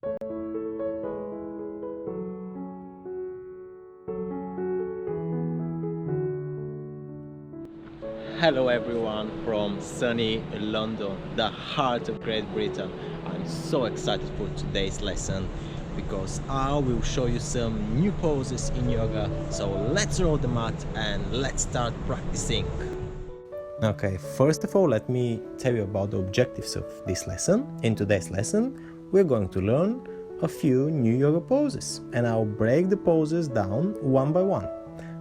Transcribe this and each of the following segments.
Hello everyone from sunny London, the heart of Great Britain. I'm so excited for today's lesson because I will show you some new poses in yoga. So let's roll the mat and let's start practicing. Okay, first of all, let me tell you about the objectives of this lesson. In today's lesson, we're going to learn a few new yoga poses, and I'll break the poses down one by one.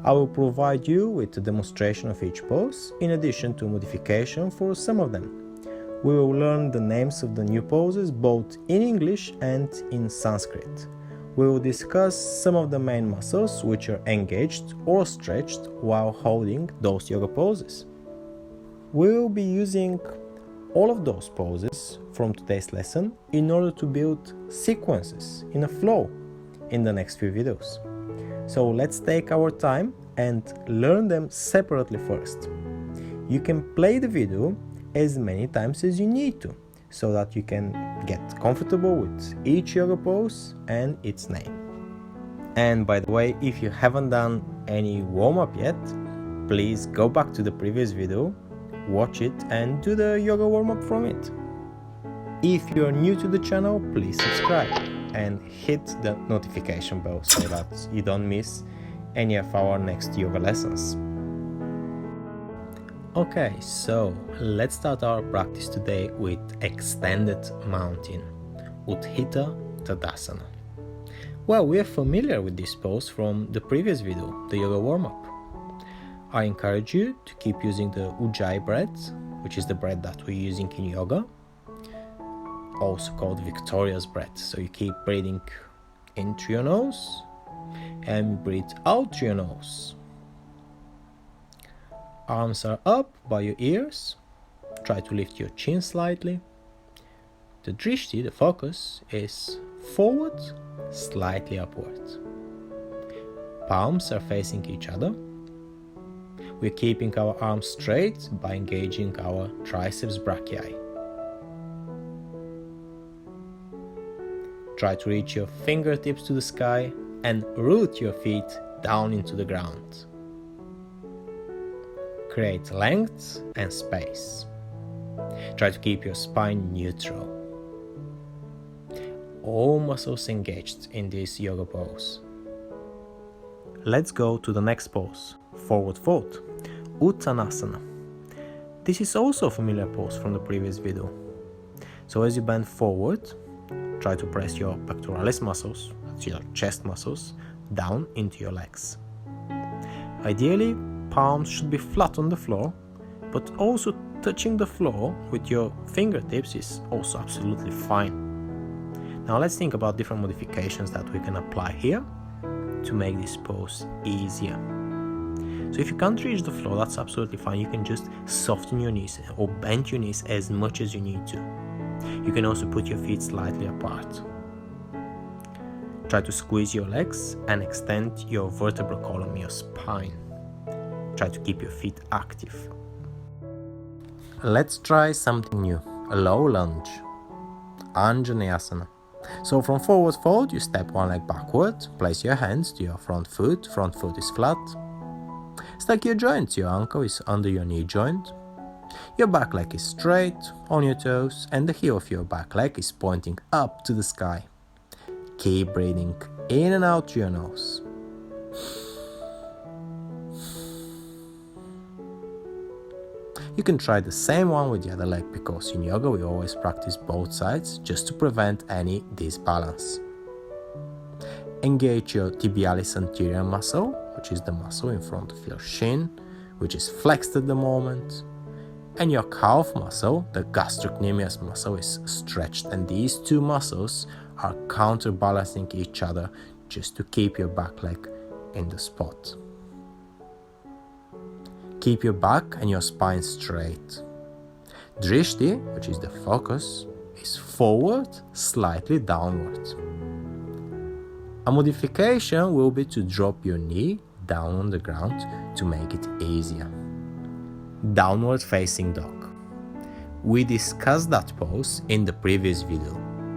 I will provide you with a demonstration of each pose, in addition to modification for some of them. We will learn the names of the new poses both in English and in Sanskrit. We will discuss some of the main muscles which are engaged or stretched while holding those yoga poses. We will be using all of those poses from today's lesson in order to build sequences in a flow in the next few videos. So let's take our time and learn them separately first. You can play the video as many times as you need to, so that you can get comfortable with each yoga pose and its name. And by the way, if you haven't done any warm-up yet, please go back to the previous video, watch it and do the yoga warm-up from it. If you're new to the channel, please subscribe and hit the notification bell so that you don't miss any of our next yoga lessons. Okay, so let's start our practice today with extended mountain, Utthita TāDāsana. Well, we are familiar with this pose from the previous video, the yoga warm-up. I encourage you to keep using the Ujjayi breath, which is the breath that we're using in yoga, also called Victoria's breath. So you keep breathing in through your nose and breathe out through your nose. Arms are up by your ears. Try to lift your chin slightly. The Drishti, the focus, is forward, slightly upward. Palms are facing each other. We're keeping our arms straight by engaging our triceps brachii. Try to reach your fingertips to the sky and root your feet down into the ground. Create length and space. Try to keep your spine neutral. All muscles engaged in this yoga pose. Let's go to the next pose, forward fold, Uttānāsana. This is also a familiar pose from the previous video. So as you bend forward, try to press your pectoralis muscles, that's your chest muscles, down into your legs. Ideally, palms should be flat on the floor, but also touching the floor with your fingertips is also absolutely fine. Now let's think about different modifications that we can apply here to make this pose easier. So if you can't reach the floor, that's absolutely fine. You can just soften your knees or bend your knees as much as you need to. You can also put your feet slightly apart. Try to squeeze your legs and extend your vertebral column, your spine. Try to keep your feet active. Let's try something new, a low lunge, Anjaneyāsana. So from forward fold, you step one leg backward, place your hands to your front foot is flat. Stack your joints, your ankle is under your knee joint. Your back leg is straight on your toes and the heel of your back leg is pointing up to the sky. Keep breathing in and out through your nose. You can try the same one with the other leg because in yoga we always practice both sides just to prevent any disbalance. Engage your tibialis anterior muscle, which is the muscle in front of your shin, which is flexed at the moment. And your calf muscle, the gastrocnemius muscle, is stretched, and these two muscles are counterbalancing each other just to keep your back leg in the spot. Keep your back and your spine straight. Drishti, which is the focus, is forward, slightly downward. A modification will be to drop your knee down on the ground to make it easier. Downward facing dog. We discussed that pose in the previous video.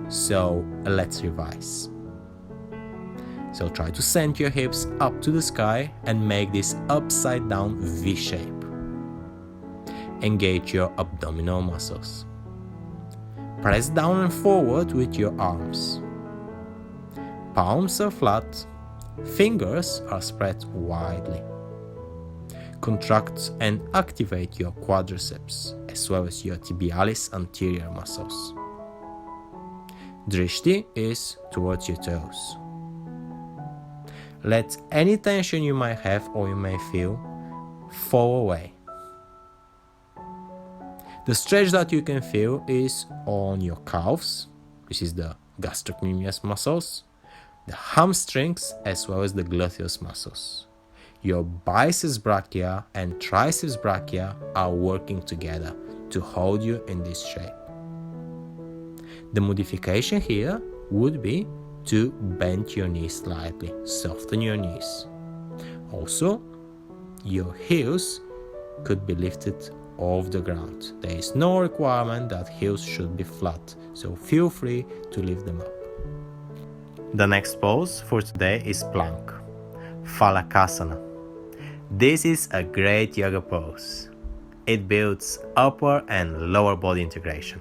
So let's revise. So try to send your hips up to the sky and make this upside down V shape. Engage your abdominal muscles. Press down and forward with your arms. Palms are flat, fingers are spread widely. Contract and activate your quadriceps as well as your tibialis anterior muscles. Drishti is towards your toes. Let any tension you might have or you may feel fall away. The stretch that you can feel is on your calves, this is the gastrocnemius muscles, the hamstrings as well as the gluteus muscles. Your biceps brachia and triceps brachia are working together to hold you in this shape. The modification here would be to bend your knees slightly, soften your knees. Also, your heels could be lifted off the ground. There is no requirement that heels should be flat, so feel free to lift them up. The next pose for today is plank, Phalakāsana. This is a great yoga pose. It builds upper and lower body integration.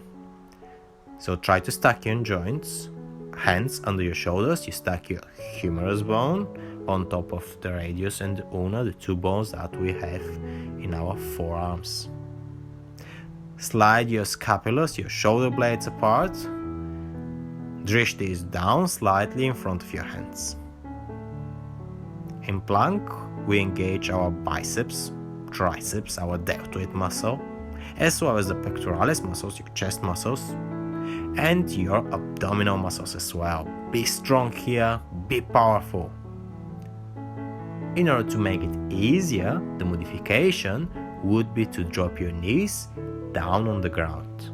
So try to stack your joints, hands under your shoulders, you stack your humerus bone on top of the radius and the ulna, the two bones that we have in our forearms. Slide your scapulars, your shoulder blades apart. Drishti is down slightly in front of your hands. In plank, we engage our biceps, triceps, our deltoid muscle, as well as the pectoralis muscles, your chest muscles, and your abdominal muscles as well. Be strong here, be powerful. In order to make it easier, the modification would be to drop your knees down on the ground.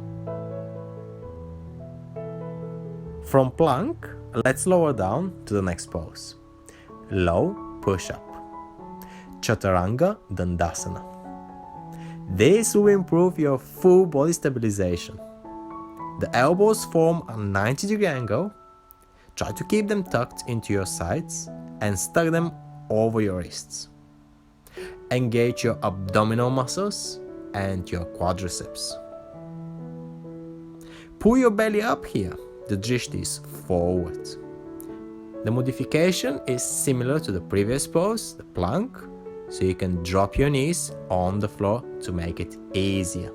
From plank, let's lower down to the next pose. Low push-up, Chaturanga Dandasana. This will improve your full body stabilization. The elbows form a 90-degree angle. Try to keep them tucked into your sides and stack them over your wrists. Engage your abdominal muscles and your quadriceps. Pull your belly up here. The drishti is forward. The modification is similar to the previous pose, the plank, so you can drop your knees on the floor to make it easier.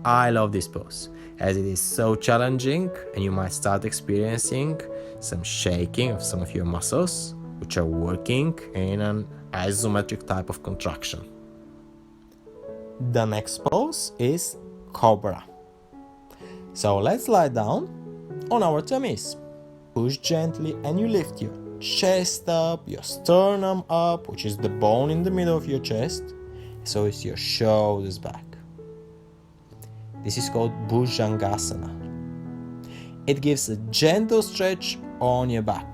I love this pose as it is so challenging and you might start experiencing some shaking of some of your muscles which are working in an isometric type of contraction. The next pose is Cobra. So let's lie down on our tummies. Push gently and you lift your chest up, your sternum up, which is the bone in the middle of your chest, so it's your shoulders back. This is called Bhujangāsana. It gives a gentle stretch on your back.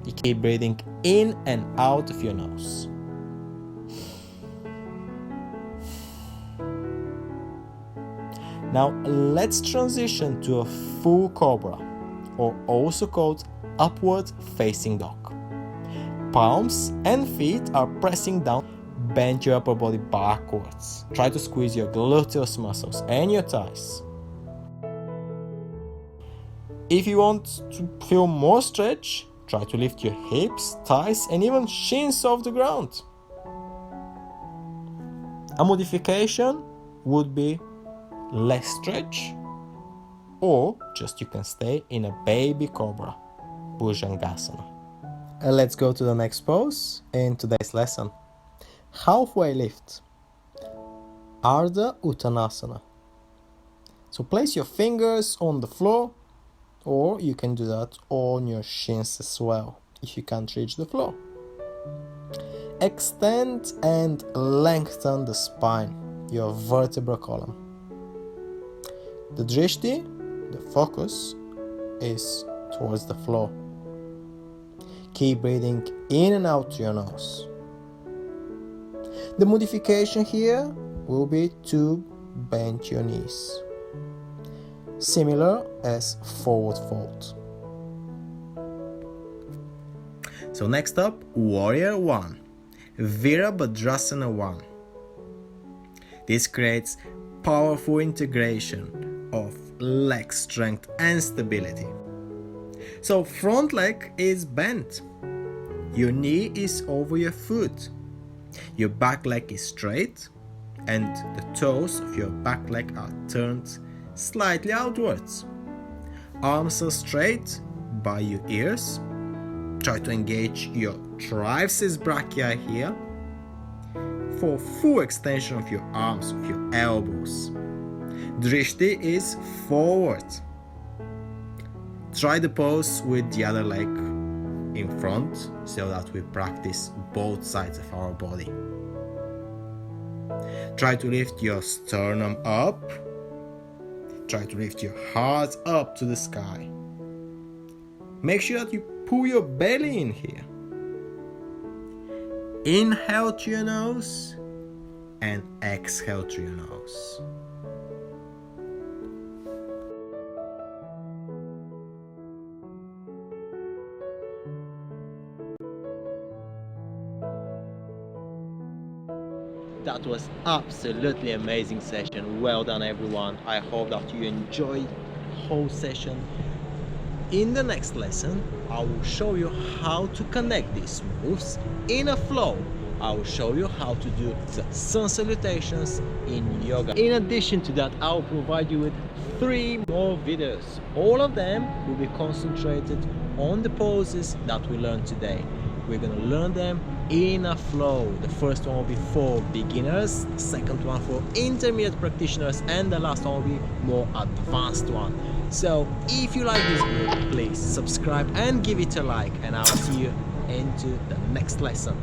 You keep breathing in and out of your nose. Now let's transition to a full cobra, or also called upward facing dog. Palms and feet are pressing down. Bend your upper body backwards. Try to squeeze your gluteus muscles and your thighs. If you want to feel more stretch, try to lift your hips, thighs, and even shins off the ground. A modification would be less stretch, or just you can stay in a baby cobra, Bhujangāsana. Let's go to the next pose in today's lesson. Halfway lift, Ardha Uttānāsana. So place your fingers on the floor, or you can do that on your shins as well if you can't reach the floor. Extend and lengthen the spine, your vertebral column. The drishti, the focus, is towards the floor. Keep breathing in and out to your nose. The modification here will be to bend your knees. similar as forward fold. So next up, Warrior 1, Virabhadrāsana I. This creates powerful integration of leg strength and stability. So front leg is bent, your knee is over your foot, your back leg is straight, and the toes of your back leg are turned slightly outwards. Arms are straight by your ears. Try to engage your triceps brachii here for full extension of your arms, of your elbows. Drishti is forward. Try the pose with the other leg in front so that we practice both sides of our body. Try to lift your sternum up. Try to lift your heart up to the sky. Make sure that you pull your belly in here. Inhale to your nose and exhale to your nose. That was absolutely amazing session. Well done everyone. I hope that you enjoyed the whole session. In the next lesson, I will show you how to connect these moves in a flow. I will show you how to do the sun salutations in yoga. In addition to that, I will provide you with 3 more videos. All of them will be concentrated on the poses that we learned today. We're going to learn them in a flow. The first one will be for beginners, the second one for intermediate practitioners, and the last one will be more advanced one. So if you like this video, please subscribe and give it a like, and I'll see you into the next lesson.